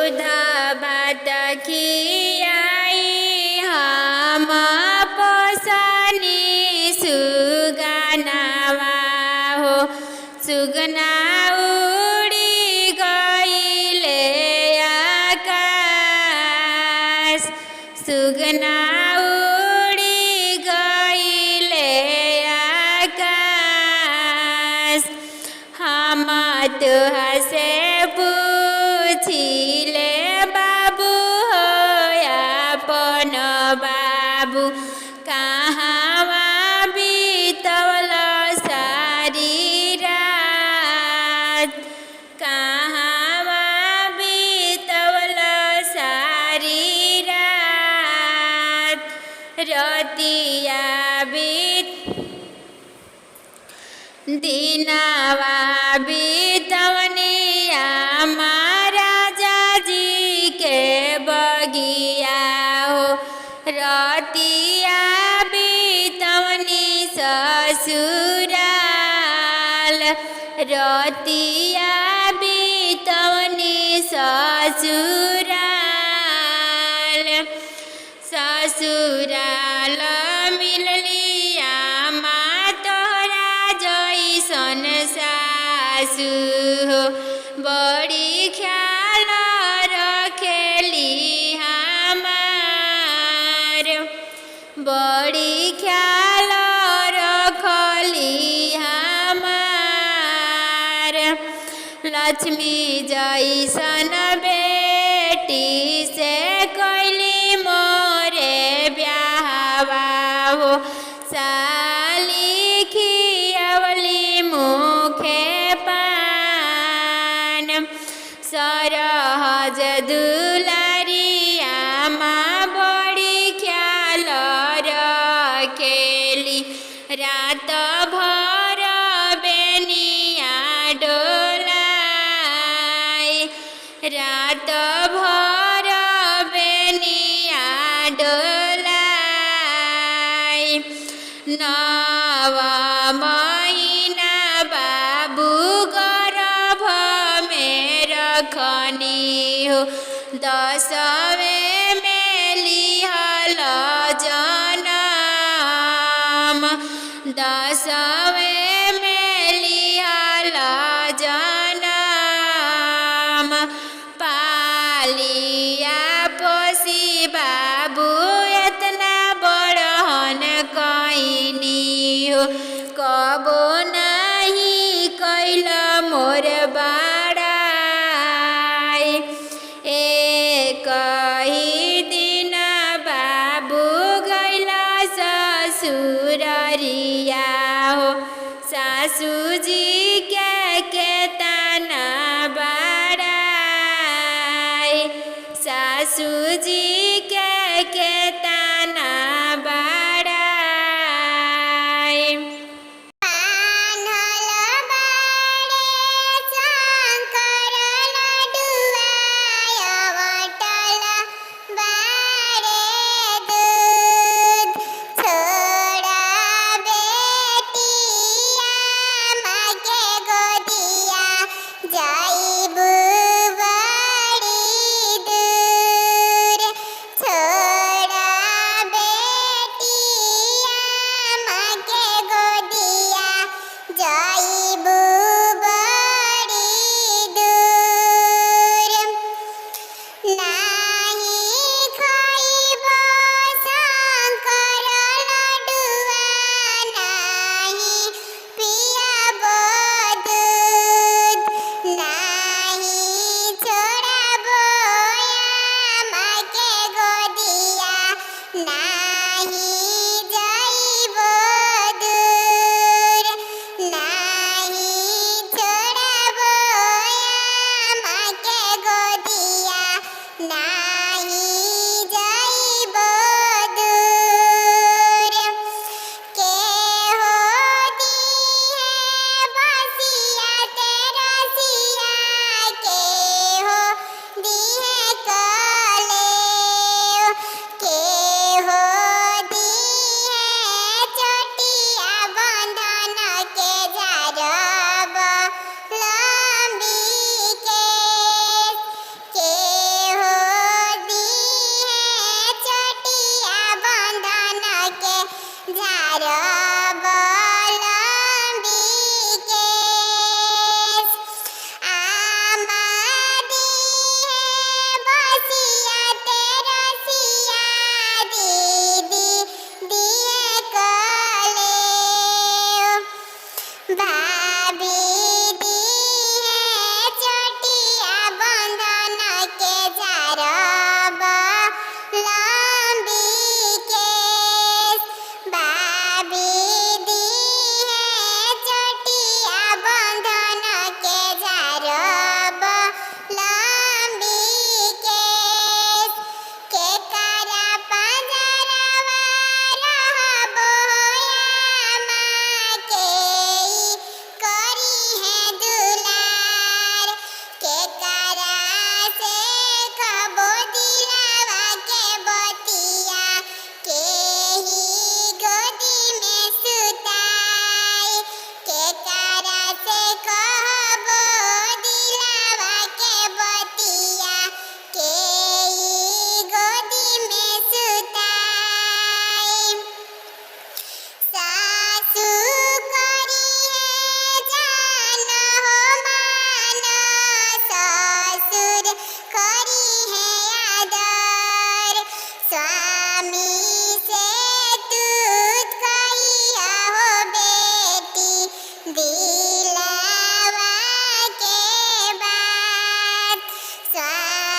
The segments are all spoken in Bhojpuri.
दूध भात खियाई हम पोसनी सुगनावा हो। सुगना उड़ी गईले आकाश, सुगना उड़ी गईले आकाश। हम तुहा से पूछिले बाबू हो अपन बाबू, कहाँवा बीतवल सारी रात, कहाँवा बीतवल सारी रात। रतिया बीत दिनवा बीतवनिया महाराजा जी के बगिया हो। रतिया बीतवनी ससुराल, रतिया बीतवनी ससुराल। ससुराल मिललिया माँ तोरा जैसन सासु हो। बड़ी ख्याल रखेली हमार, बड़ी ख्याल रखली हमार। लक्ष्मी जैसन बेटी से कैली मोरे ब्याहवा हो। साली खियवली मुखे पान, सरहज दुलारिया माँ बड़ी ख्याल रखेली। रात भर बेनिया डोलाई, रात भर बेनिया डोलाई। 9 महीना बाबू गर्भ में रखनी हो। 10वें में लिहल जनम, 10वें में लिहल जनम। पालिया पोसी बाबू एतना बड़हन कइनी हो। कबो नहीं कैल मोर बड़ाई, एक ही दिन बाबू गइल ससुररिया हो। सासू जी के तना बड़ाई, सासू जी के तना बड़ाई। छोड़ा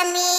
আমি